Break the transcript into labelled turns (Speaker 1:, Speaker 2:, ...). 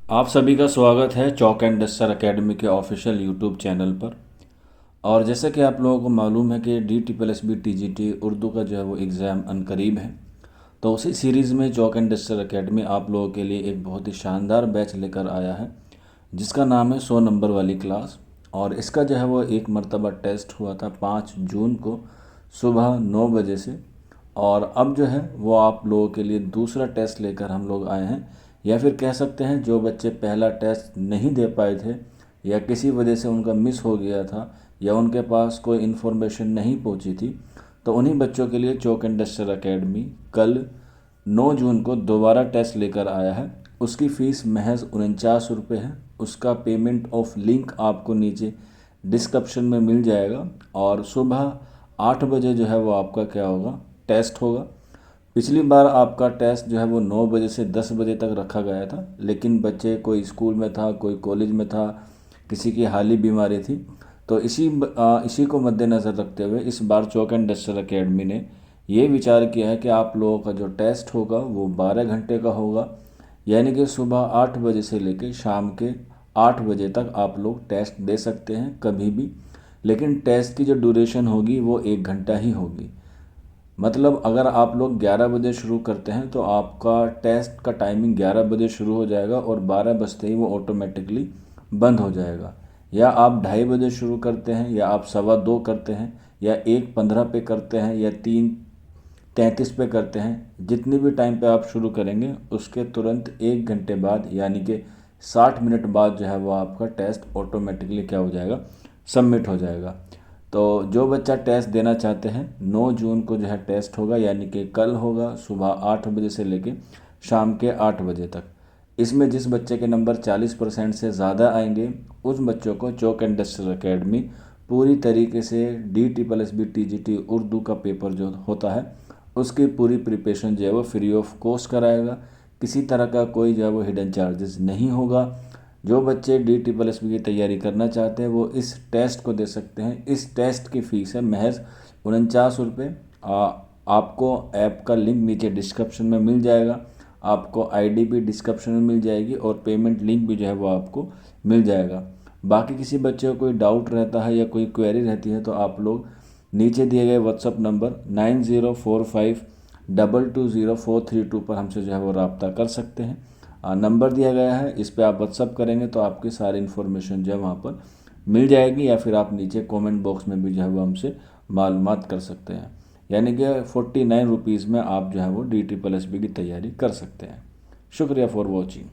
Speaker 1: आप सभी का स्वागत है चौक एंड डस्टर एकेडमी के ऑफिशियल यूट्यूब चैनल पर। और जैसे कि आप लोगों को मालूम है कि DTPLSB TGT उर्दू का जो है वो एग्ज़ाम अनकरीब है, तो उसी सीरीज़ में चौक एंड डस्टर एकेडमी आप लोगों के लिए एक बहुत ही शानदार बैच लेकर आया है जिसका नाम है 100 नंबर वाली क्लास। और इसका जो है वो एक मरतबा टेस्ट हुआ था 5 जून को सुबह 9 बजे से। और अब जो है वो आप लोगों के लिए दूसरा टेस्ट लेकर हम लोग आए हैं, या फिर कह सकते हैं जो बच्चे पहला टेस्ट नहीं दे पाए थे या किसी वजह से उनका मिस हो गया था या उनके पास कोई इन्फॉर्मेशन नहीं पहुंची थी, तो उन्हीं बच्चों के लिए चौक एंड डस्टर एकेडमी कल 9 जून को दोबारा टेस्ट लेकर आया है। उसकी फ़ीस महज 49 रुपये है। उसका पेमेंट ऑफ लिंक आपको नीचे डिस्क्रिप्शन में मिल जाएगा। और सुबह 8 बजे जो है वो आपका क्या होगा, टेस्ट होगा। पिछली बार आपका टेस्ट जो है वो 9 बजे से 10 बजे तक रखा गया था, लेकिन बच्चे कोई स्कूल में था, कोई कॉलेज में था, किसी की हाली बीमारी थी, तो इसी को मद्देनज़र रखते हुए इस बार चौक एंड डस्टर एकेडमी ने ये विचार किया है कि आप लोगों का जो टेस्ट होगा वो 12 घंटे का होगा। यानी कि सुबह 8 बजे से लेकर शाम के 8 बजे तक आप लोग टेस्ट दे सकते हैं कभी भी। लेकिन टेस्ट की जो ड्यूरेशन होगी वो 1 घंटा ही होगी। मतलब अगर आप लोग 11 बजे शुरू करते हैं तो आपका टेस्ट का टाइमिंग 11 बजे शुरू हो जाएगा और 12 बजते ही वो ऑटोमेटिकली बंद हो जाएगा। या आप 2:30 बजे शुरू करते हैं, या आप 2:15 करते हैं, या 1:15 पे करते हैं, या 3:33 पे करते हैं, जितनी भी टाइम पे आप शुरू करेंगे उसके तुरंत 1 घंटे बाद यानी कि 60 मिनट बाद जो है वो आपका टेस्ट ऑटोमेटिकली क्या हो जाएगा, सबमिट हो जाएगा। तो जो बच्चा टेस्ट देना चाहते हैं 9 जून को जो है टेस्ट होगा, यानी कि कल होगा सुबह 8 बजे से लेके शाम के 8 बजे तक। इसमें जिस बच्चे के नंबर 40% से ज़्यादा आएंगे उस बच्चों को चौक एंड डस्टर एकेडमी पूरी तरीके से DTPLSB TGT उर्दू का पेपर जो होता है उसकी पूरी प्रिपरेशन जो है वो फ्री ऑफ कॉस्ट कराएगा। किसी तरह का कोई जो है वो हिडन चार्जेस नहीं होगा। जो बच्चे DTPLSB की तैयारी करना चाहते हैं वो इस टेस्ट को दे सकते हैं। इस टेस्ट की फ़ीस है महज 49 रुपये। आपको ऐप का लिंक नीचे डिस्क्रिप्शन में मिल जाएगा, आपको आईडी भी डिस्क्रिप्शन में मिल जाएगी और पेमेंट लिंक भी जो है वो आपको मिल जाएगा। बाकी किसी बच्चे को कोई डाउट रहता है या कोई क्वेरी रहती है तो आप लोग नीचे दिए गए व्हाट्सअप नंबर 9045220432 पर हमसे जो है वो रब्ता कर सकते हैं। नंबर दिया गया है, इस पर आप व्हाट्सअप करेंगे तो आपकी सारी इन्फॉर्मेशन जो है वहाँ पर मिल जाएगी, या फिर आप नीचे कमेंट बॉक्स में भी जो है वो हमसे मालूमात कर सकते हैं। यानी कि 49 रुपीज़ में आप जो है वो DTPLSB की तैयारी कर सकते हैं। शुक्रिया फॉर वॉचिंग।